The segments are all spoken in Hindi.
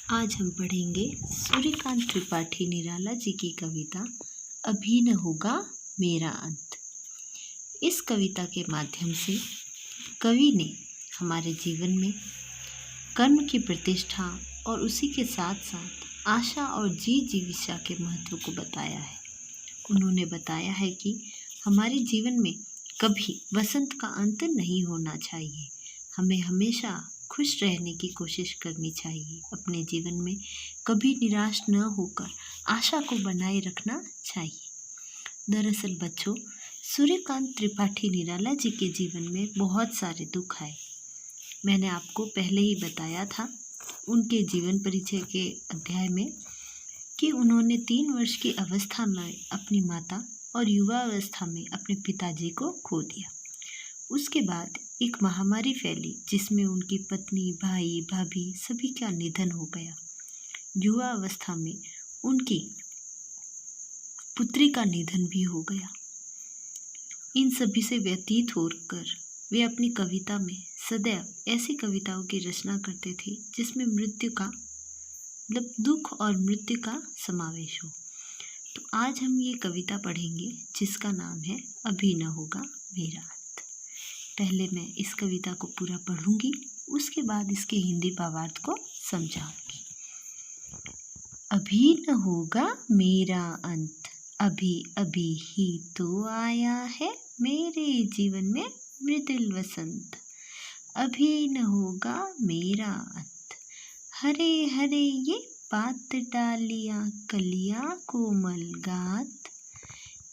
आज हम पढ़ेंगे सूर्यकांत त्रिपाठी निराला जी की कविता अभी न होगा मेरा अंत। इस कविता के माध्यम से कवि ने हमारे जीवन में कर्म की प्रतिष्ठा और उसी के साथ साथ आशा और जीविका के महत्व को बताया है। उन्होंने बताया है कि हमारे जीवन में कभी वसंत का अंत नहीं होना चाहिए। हमें हमेशा खुश रहने की कोशिश करनी चाहिए। अपने जीवन में कभी निराश न होकर आशा को बनाए रखना चाहिए। दरअसल बच्चों, सूर्यकांत त्रिपाठी निराला जी के जीवन में बहुत सारे दुख आए। मैंने आपको पहले ही बताया था उनके जीवन परिचय के अध्याय में कि उन्होंने 3 वर्ष की अवस्था में अपनी माता और युवा अवस्था में अपने पिताजी को खो दिया। उसके बाद एक महामारी फैली जिसमें उनकी पत्नी, भाई, भाभी सभी का निधन हो गया। युवा अवस्था में उनकी पुत्री का निधन भी हो गया। इन सभी से व्यतीत होकर वे अपनी कविता में सदैव ऐसी कविताओं की रचना करते थे जिसमें मृत्यु का दुख और मृत्यु का समावेश हो। तो आज हम ये कविता पढ़ेंगे जिसका नाम है अभी न होगा मेरा अंत। पहले मैं इस कविता को पूरा पढ़ूंगी, उसके बाद इसके हिंदी भावार्थ को समझाऊंगी। अभी न होगा मेरा अंत, अभी अभी ही तो आया है मेरे जीवन में मृदुल वसंत। अभी न होगा मेरा अंत, हरे हरे ये पात डालियाँ कलियाँ कोमल गात,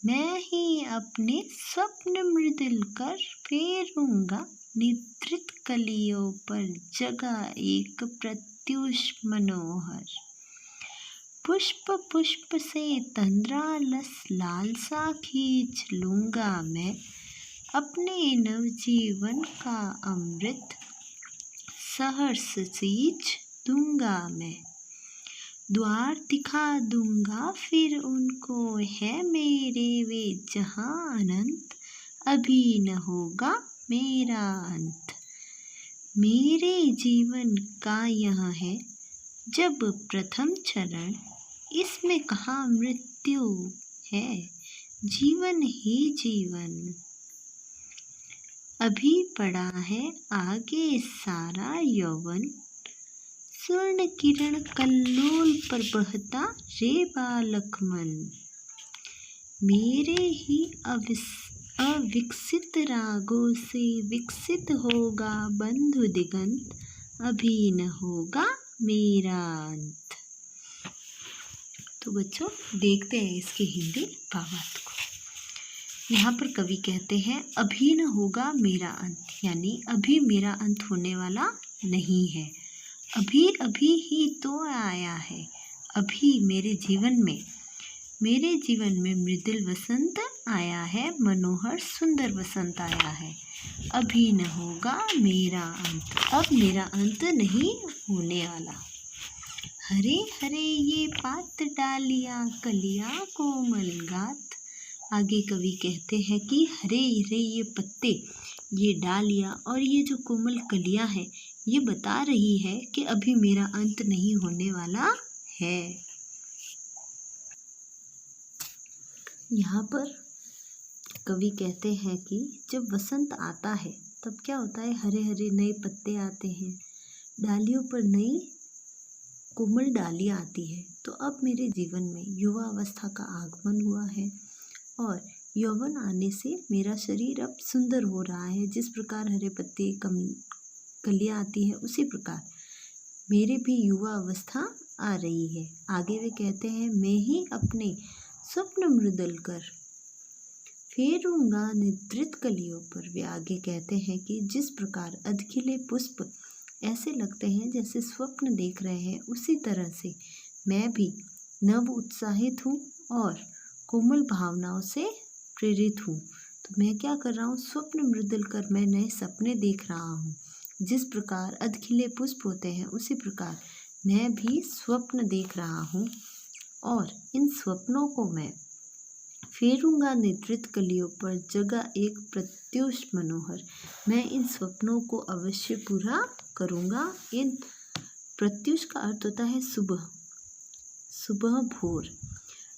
मैं ही अपने स्वप्न मृदुल कर फेरूंगा निद्रित कलियों पर जगा एक प्रत्युष मनोहर। पुष्प पुष्प से तंद्रालस लालसा खींच लूंगा मैं, अपने नवजीवन का अमृत सहर्ष सींच दूंगा मैं। द्वार दिखा दूंगा फिर उनको है मेरे वे जहां अनंत, अभी न होगा मेरा अंत। मेरे जीवन का यह है जब प्रथम चरण, इसमें कहाँ मृत्यु है, जीवन ही जीवन। अभी पड़ा है आगे सारा यौवन, स्वर्ण किरण कल्लोल पर बहता रे बालक मन। मेरे ही अविकसित रागों से विकसित होगा बंधु दिगंत, अभी न होगा मेरा अंत। तो बच्चों देखते हैं इसके हिंदी भावार्थ को। यहाँ पर कवि कहते हैं अभी न होगा मेरा अंत, यानी अभी मेरा अंत होने वाला नहीं है। अभी अभी ही तो आया है, अभी मेरे जीवन में मृदुल वसंत आया है, मनोहर सुंदर वसंत आया है। अभी न होगा मेरा अंत, अब मेरा अंत नहीं होने वाला। हरे हरे ये पात डालियाँ कलियाँ कोमल गात। आगे कवि कहते हैं कि हरे हरे ये पत्ते, ये डालियाँ और ये जो कोमल कलियाँ हैं, ये बता रही है कि अभी मेरा अंत नहीं होने वाला है। यहाँ पर कवि कहते हैं कि जब वसंत आता है तब क्या होता है, हरे हरे नए पत्ते आते हैं, डालियों पर नई कोमल डालियाँ आती है। तो अब मेरे जीवन में युवा अवस्था का आगमन हुआ है और यौवन आने से मेरा शरीर अब सुंदर हो रहा है। जिस प्रकार हरे पत्ते कलियाँ आती है उसी प्रकार मेरे भी युवा अवस्था आ रही है। आगे वे कहते हैं मैं ही अपने स्वप्न मृदुल कर फेरूंगा निद्रित कलियों पर। वे आगे कहते हैं कि जिस प्रकार अधखिले पुष्प ऐसे लगते हैं जैसे स्वप्न देख रहे हैं, उसी तरह से मैं भी नव उत्साहित हूँ और कोमल भावनाओं से प्रेरित हूँ। तो मैं क्या कर रहा हूँ, स्वप्न मृदुल कर मैं नए सपने देख रहा हूँ। जिस प्रकार अधखिले पुष्प होते हैं उसी प्रकार मैं भी स्वप्न देख रहा हूँ और इन स्वप्नों को मैं फेरूंगा निद्रित कलियों पर जगा एक प्रत्युष मनोहर। मैं इन स्वप्नों को अवश्य पूरा करूँगा, इन प्रत्युष का अर्थ होता है सुबह, सुबह भोर।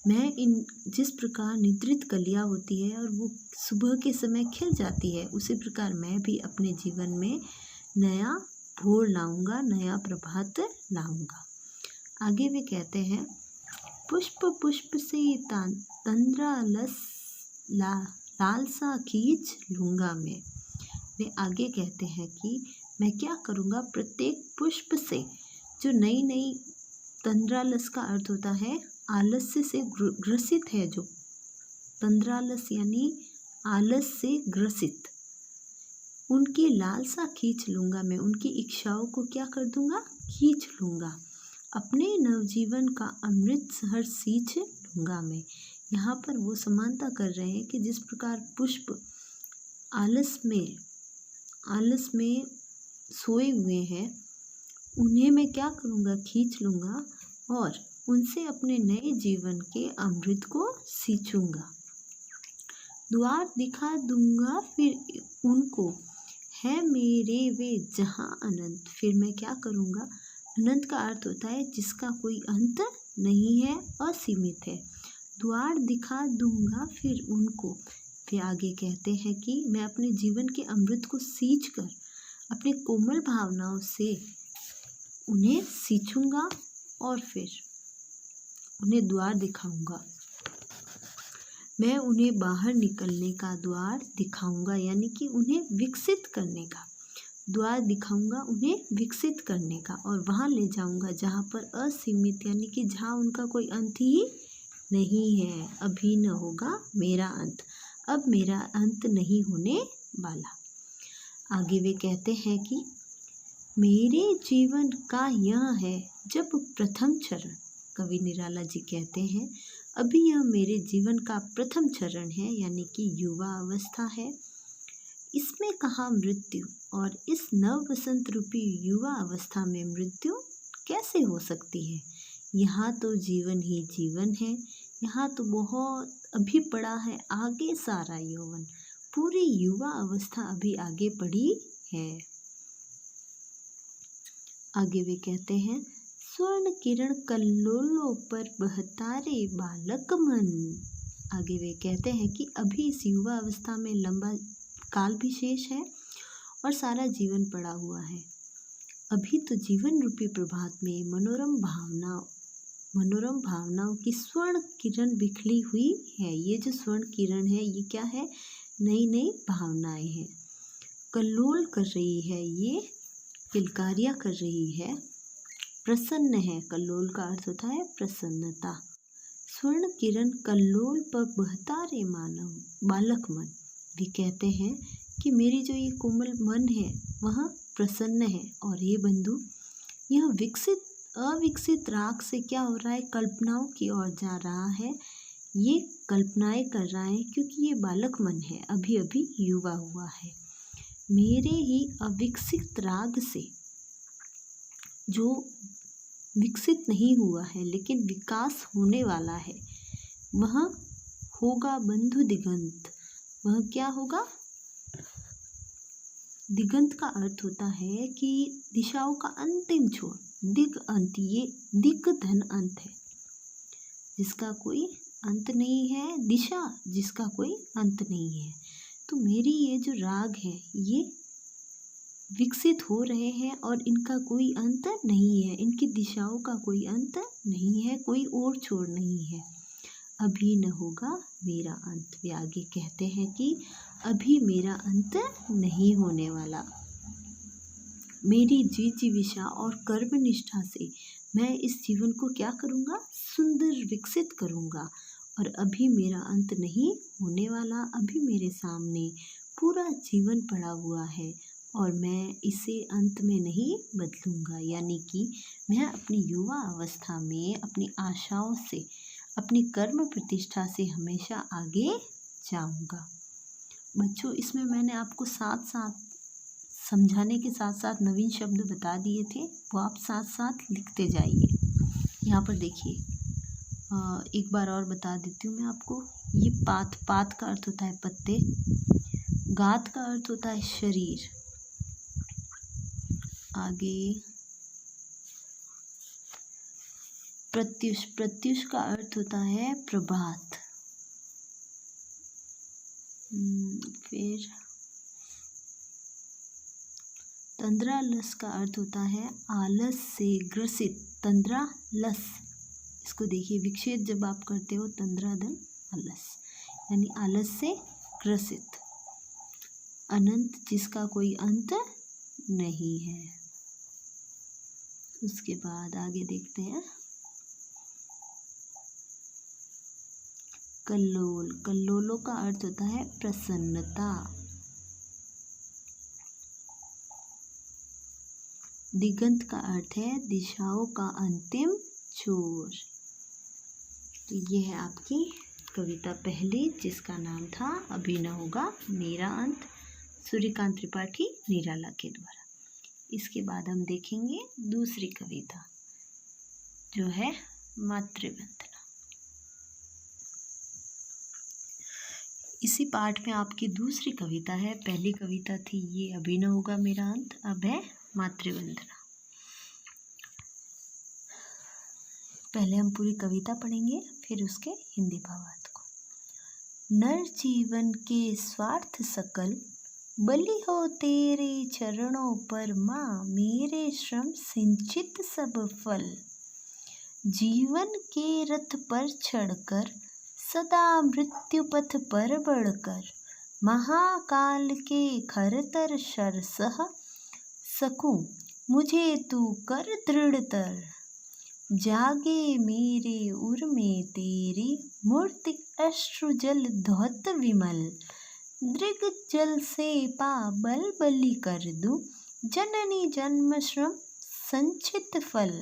मैं इन जिस प्रकार निद्रित कलियां होती है और वो सुबह के समय खिल जाती है, उसी प्रकार मैं भी अपने जीवन में नया भोर लाऊंगा, नया प्रभात लाऊंगा। आगे वे कहते हैं, पुष्प पुष्प से तंद्रा लालसा खींच लूँगा मैं। वे आगे कहते हैं कि मैं क्या करूँगा, प्रत्येक पुष्प से जो नई नई, तंद्रालस का अर्थ होता है आलस्य से ग्रसित है, जो तंद्रालस यानी आलस से ग्रसित, उनकी लालसा खींच लूँगा मैं, उनकी इच्छाओं को क्या कर दूँगा, खींच लूँगा। अपने नवजीवन का अमृत सहर सींच लूँगा मैं। यहाँ पर वो समानता कर रहे हैं कि जिस प्रकार पुष्प आलस में सोए हुए हैं, उन्हें मैं क्या करूँगा, खींच लूँगा और उनसे अपने नए जीवन के अमृत को सींचूंगा। द्वार दिखा दूंगा फिर उनको, है मेरे वे जहाँ अनंत। फिर मैं क्या करूँगा, अनंत का अर्थ होता है जिसका कोई अंत नहीं है, असीमित है। द्वार दिखा दूंगा फिर उनको। फिर आगे कहते हैं कि मैं अपने जीवन के अमृत को सींच कर अपनी कोमल भावनाओं से उन्हें सींचूंगा और फिर उन्हें द्वार दिखाऊंगा। मैं उन्हें बाहर निकलने का द्वार दिखाऊंगा, यानी कि उन्हें विकसित करने का द्वार दिखाऊंगा, उन्हें विकसित करने का, और वहाँ ले जाऊंगा जहाँ पर असीमित, यानी कि जहाँ उनका कोई अंत ही नहीं है। अभी न होगा मेरा अंत, अब मेरा अंत नहीं होने वाला। आगे वे कहते हैं कि मेरे जीवन का यह है जब प्रथम चरण, कवि निराला जी कहते हैं, अभी यह मेरे जीवन का प्रथम चरण है, यानी कि युवा अवस्था है। इसमें कहाँ मृत्यु, और इस नव वसंत रूपी युवा अवस्था में मृत्यु कैसे हो सकती है। यहाँ तो जीवन ही जीवन है, यहाँ तो बहुत अभी पड़ा है आगे सारा यौवन, पूरी युवा अवस्था अभी आगे पड़ी है। आगे वे कहते हैं, स्वर्ण किरण कल्लोलों पर बहता रे बालक मन। आगे वे कहते हैं कि अभी इस युवा अवस्था में लंबा काल भी शेष है और सारा जीवन पड़ा हुआ है। अभी तो जीवन रूपी प्रभात में मनोरम भावनाओं की स्वर्ण किरण बिखरी हुई है। ये जो स्वर्ण किरण है, ये क्या है, नई नई भावनाएं हैं, कल्लोल कर रही है, ये किलकारियाँ कर रही है, प्रसन्न है। कल्लोल का अर्थ होता है प्रसन्नता। स्वर्ण किरण कल्लोल पर बहता रे मानव बालक मन। भी कहते हैं कि मेरी जो ये कोमल मन है वह प्रसन्न है, और ये बंधु यह अविकसित राग से क्या हो रहा है, कल्पनाओं की ओर जा रहा है। ये कल्पनाएं कर रहा है क्योंकि ये बालक मन है, अभी अभी युवा हुआ है। मेरे ही अविकसित राग से, जो विकसित नहीं हुआ है लेकिन विकास होने वाला है, वह होगा बंधु दिगंत। वह क्या होगा, दिगंत का अर्थ होता है कि दिशाओं का अंतिम छोर, दिग अंत, ये दिग धन अंत है, जिसका कोई अंत नहीं है, दिशा जिसका कोई अंत नहीं है। तो मेरी ये जो राग है ये विकसित हो रहे हैं और इनका कोई अंत नहीं है, इनकी दिशाओं का कोई अंत नहीं है, कोई ओर छोर नहीं है। अभी न होगा मेरा अंत। वे आगे कहते हैं कि अभी मेरा अंत नहीं होने वाला। मेरी जीविका और कर्म निष्ठा से मैं इस जीवन को क्या करूँगा, सुंदर विकसित करूँगा, और अभी मेरा अंत नहीं होने वाला। अभी मेरे सामने पूरा जीवन पड़ा हुआ है और मैं इसे अंत में नहीं बदलूँगा, यानी कि मैं अपनी युवा अवस्था में अपनी आशाओं से, अपनी कर्म प्रतिष्ठा से हमेशा आगे जाऊँगा। बच्चों, इसमें मैंने आपको साथ साथ समझाने के साथ साथ नवीन शब्द बता दिए थे, वो आप साथ साथ लिखते जाइए। यहाँ पर देखिए, एक बार और बता देती हूँ मैं आपको। ये पात का अर्थ होता है पत्ते, गात का अर्थ होता है शरीर, आगे प्रत्युष, प्रत्युष का अर्थ होता है प्रभात। फिर तंद्रालस का अर्थ होता है आलस से ग्रसित। तंद्रालस, इसको देखिए, विक्षेप जब आप करते हो तंद्रादल आलस, यानी आलस से ग्रसित। अनंत, जिसका कोई अंत नहीं है। उसके बाद आगे देखते हैं कल्लोल। कल्लोलों का अर्थ होता है प्रसन्नता। दिगंत का अर्थ है दिशाओं का अंतिम छोर। तो ये है आपकी कविता पहली, जिसका नाम था अभी न होगा मेरा अंत, सूर्यकांत त्रिपाठी निराला के द्वारा। इसके बाद हम देखेंगे दूसरी कविता, जो है मातृवंदना। इसी पाठ में आपकी दूसरी कविता है। पहली कविता थी ये अभी न होगा मेरा अंत, अब है मातृवंदना। पहले हम पूरी कविता पढ़ेंगे, फिर उसके हिंदी भावार्थ को। नर जीवन के स्वार्थ सकल, बलि हो तेरे चरणों पर माँ, मेरे श्रम सिंचित सब फल। जीवन के रथ पर चढ़कर, सदा मृत्यु पथ पर बढ़कर, महाकाल के खरतर शरसह, सकूं मुझे तू कर दृढ़तर। जागे मेरे उर में तेरी मूर्ति, अश्रु जल धौत विमल। दृग जल से पाबल बलि कर दूं, जननी जन्म श्रम संचित फल।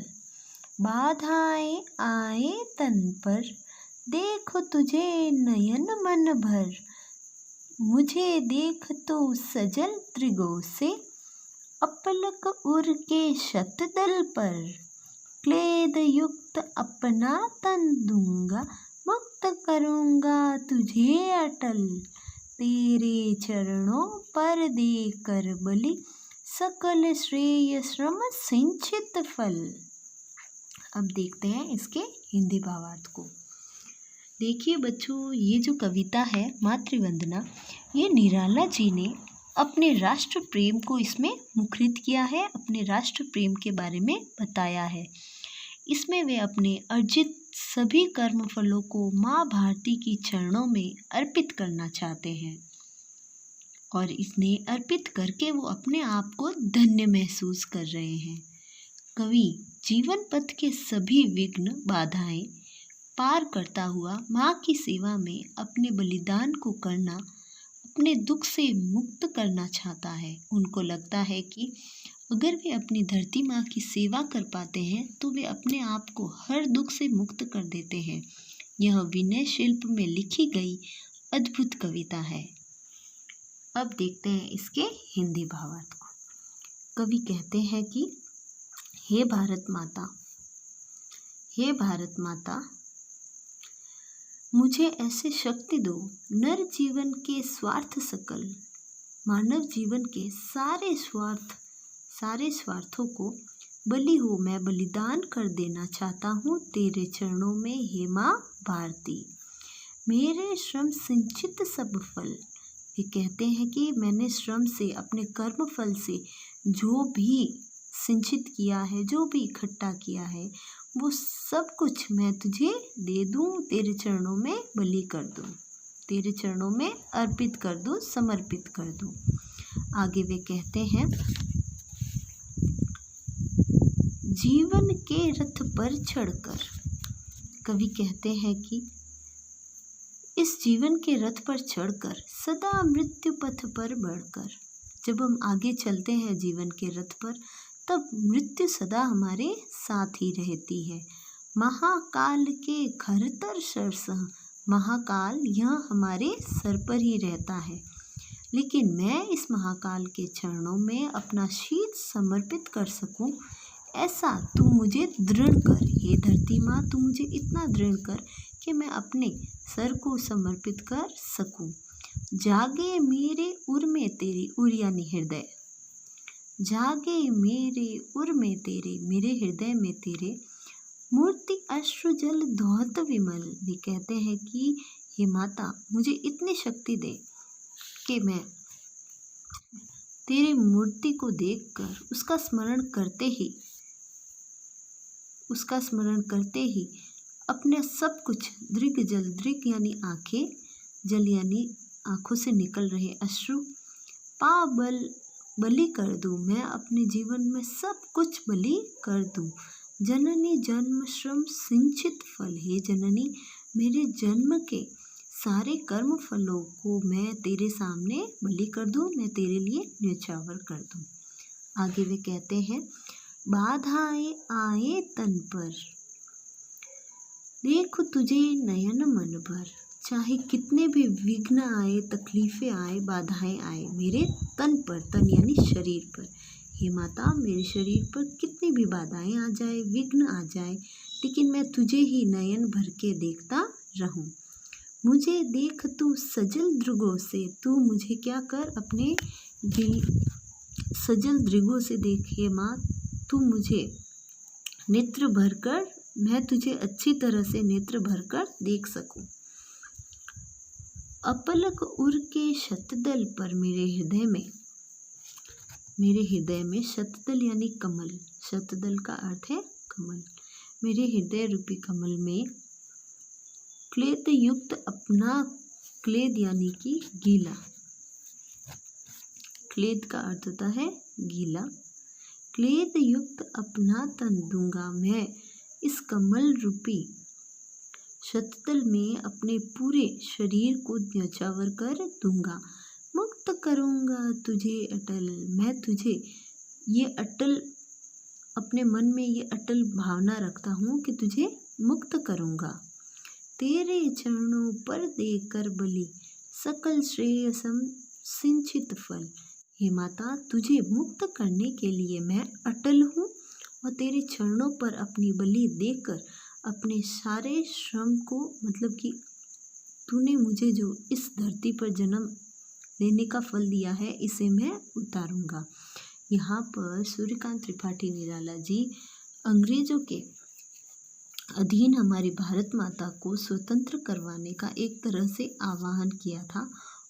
बाधाएं आए तन पर, देखो तुझे नयन मन भर। मुझे देख तो सजल त्रिगो से, अपलक उर के शतदल पर। क्लेद युक्त अपना तन दूंगा, मुक्त करूंगा तुझे अटल। तेरे चरणों पर देकर बलि, सकल श्रेय श्रम सिंचित फल। अब देखते हैं इसके हिंदी भावार्थ को। देखिए बच्चों, ये जो कविता है मातृवंदना, ये निराला जी ने अपने राष्ट्र प्रेम को इसमें मुखरित किया है, अपने राष्ट्र प्रेम के बारे में बताया है। इसमें वे अपने अर्जित सभी कर्म फलों को माँ भारती की चरणों में अर्पित करना चाहते हैं, और इसने अर्पित करके वो अपने आप को धन्य महसूस कर रहे हैं। कवि जीवन पथ के सभी विघ्न बाधाएं पार करता हुआ माँ की सेवा में अपने बलिदान को करना, अपने दुख से मुक्त करना चाहता है। उनको लगता है कि अगर वे अपनी धरती माँ की सेवा कर पाते हैं तो वे अपने आप को हर दुख से मुक्त कर देते हैं। यह विनय शिल्प में लिखी गई अद्भुत कविता है। अब देखते हैं इसके हिंदी भावार्थ को। कवि कहते हैं कि हे भारत माता, हे भारत माता, मुझे ऐसे शक्ति दो, नर जीवन के स्वार्थ सकल, मानव जीवन के सारे स्वार्थों को बलि हो मैं बलिदान कर देना चाहता हूँ तेरे चरणों में हे माँ भारती। मेरे श्रम सिंचित सब फल, ये कहते हैं कि मैंने श्रम से, अपने कर्म फल से जो भी सिंचित किया है, जो भी इकट्ठा किया है, वो सब कुछ मैं तुझे दे दूँ, तेरे चरणों में बलि कर दूँ, तेरे चरणों में अर्पित कर दूँ, समर्पित कर दूँ। आगे वे कहते हैं, जीवन के रथ पर चढ़कर, कवि कहते हैं कि इस जीवन के रथ पर चढ़कर, सदा मृत्यु पथ पर बढ़कर, जब हम आगे चलते हैं जीवन के रथ पर, तब मृत्यु सदा हमारे साथ ही रहती है। महाकाल के खरतर सरसह, महाकाल यह हमारे सर पर ही रहता है, लेकिन मैं इस महाकाल के चरणों में अपना शीश समर्पित कर सकूं, ऐसा तू मुझे दृढ़ कर। हे धरती माँ, तू मुझे इतना दृढ़ कर कि मैं अपने सर को समर्पित कर सकूं। जागे मेरे उर में तेरी, उर यानी हृदय, जागे मेरे उर में तेरे, मेरे हृदय में तेरे, मूर्ति अश्रुजल दोहत विमल। वे कहते हैं कि हे माता, मुझे इतनी शक्ति दे कि मैं तेरी मूर्ति को देखकर उसका स्मरण करते ही अपने सब कुछ दृग जल, दृग यानी आंखें, जल यानी आंखों से निकल रहे अश्रु, बलि कर दूं। मैं अपने जीवन में सब कुछ बलि कर दूं। जननी जन्म श्रम सिंचित फल। हे जननी, मेरे जन्म के सारे कर्म फलों को मैं तेरे सामने बलि कर दूं, मैं तेरे लिए न्यौछावर कर दूं। आगे वे कहते हैं, बाधाएं आए तन पर, देख तुझे नयन मन भर। चाहे कितने भी विघ्न आए, तकलीफ़ें आए, बाधाएं आए मेरे तन पर, तन यानी शरीर पर, हे माता, मेरे शरीर पर कितनी भी बाधाएं आ जाए, विघ्न आ जाए, लेकिन मैं तुझे ही नयन भर के देखता रहूं। मुझे देख तू सजल दृगों से, तू मुझे क्या कर, अपने दिल सजल दृगों से देख। हे माँ, तू मुझे नेत्र भरकर, मैं तुझे अच्छी तरह से नेत्र भरकर देख सकूं। अपलक उर के शतदल पर, मेरे हृदय में शतदल यानी कमल, शतदल का अर्थ है कमल, मेरे हृदय रूपी कमल में क्लेद युक्त अपना, क्लेद यानी कि गीला, क्लेद का अर्थ होता है गीला, क्लेद युक्त अपना तन दूंगा। मैं इस कमल रूपी शतदल में अपने पूरे शरीर को न्यौछावर कर दूंगा। मुक्त करूंगा तुझे अटल, मैं तुझे ये अटल, अपने मन में ये अटल भावना रखता हूँ कि तुझे मुक्त करूंगा। तेरे चरणों पर देकर बलि, सकल श्रेयसम सिंचित फल। हे माता, तुझे मुक्त करने के लिए मैं अटल हूँ और तेरे चरणों पर अपनी बलि देकर अपने सारे श्रम को, मतलब कि तूने मुझे जो इस धरती पर जन्म लेने का फल दिया है, इसे मैं उतारूंगा। यहाँ पर सूर्यकांत त्रिपाठी निराला जी अंग्रेजों के अधीन हमारी भारत माता को स्वतंत्र करवाने का एक तरह से आह्वान किया था,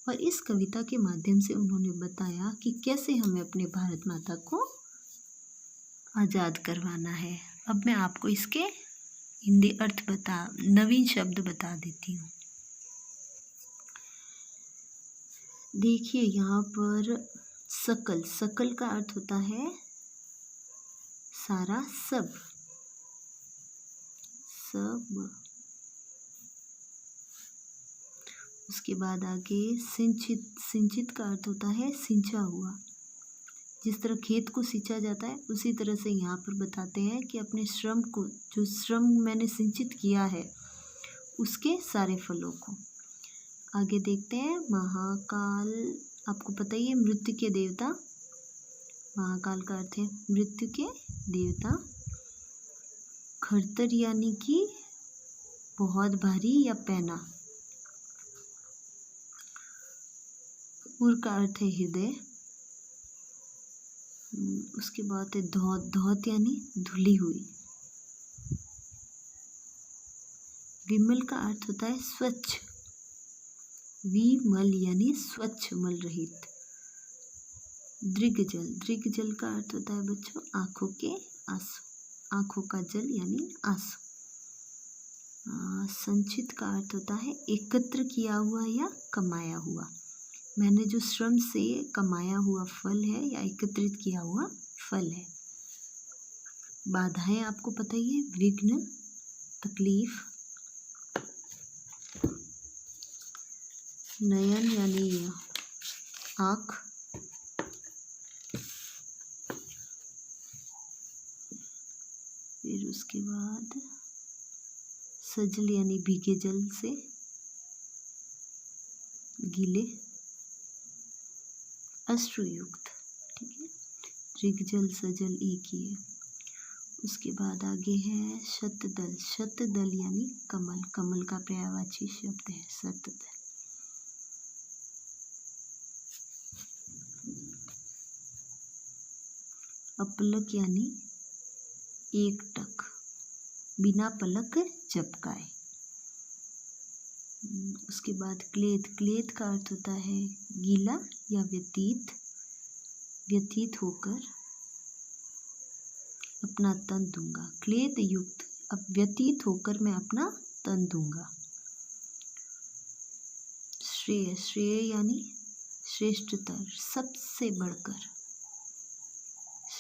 और इस कविता के माध्यम से उन्होंने बताया कि कैसे हमें अपने भारत माता को आज़ाद करवाना है। अब मैं आपको इसके हिंदी अर्थ नवीन शब्द बता देती हूँ। देखिए यहाँ पर सकल, सकल का अर्थ होता है सारा, सब, सब। उसके बाद आगे सिंचित, सिंचित का अर्थ होता है सिंचा हुआ। जिस तरह खेत को सींचा जाता है, उसी तरह से यहाँ पर बताते हैं कि अपने श्रम को, जो श्रम मैंने सिंचित किया है, उसके सारे फलों को। आगे देखते हैं महाकाल। आपको पता ही है, मृत्यु के देवता, महाकाल का अर्थ है मृत्यु के देवता। खरतर यानी कि बहुत भारी या पैना। उर का अर्थ है हृदय। उसके बाद है धौत, धौत यानी धुली हुई। विमल का अर्थ होता है स्वच्छ, विमल यानी स्वच्छ, मल रहित। दृग्जल, दृग्जल का अर्थ होता है बच्चों आंखों के आंसू, आंखों का जल यानी आंसू। संचित का अर्थ होता है एकत्र किया हुआ या कमाया हुआ। मैंने जो श्रम से कमाया हुआ फल है या एकत्रित किया हुआ फल है। बाधाएं आपको पता ही है, विघ्न, तकलीफ। नयन यानी आँख। फिर उसके बाद सजल यानी भीगे जल से, गीले, अश्रुयुक्त, ठीक है, ऋगजल सजल एक ही है। उसके बाद आगे है शतदल, शतदल यानी कमल, कमल का पर्यायवाची शब्द है शतदल। अपलक यानी एकटक, बिना पलक झपकाए। उसके बाद क्लेद, क्लेद का अर्थ होता है गीला या व्यतीत, व्यतीत होकर अपना तन दूंगा। क्लेद युक्त, अब व्यतीत होकर मैं अपना तन दूंगा। श्रेय, श्रेय यानी श्रेष्ठतर, सबसे बढ़कर,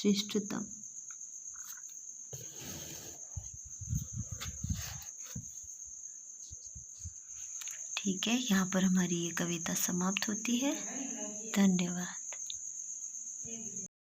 श्रेष्ठतम। ठीक है, यहाँ पर हमारी ये कविता समाप्त होती है। धन्यवाद।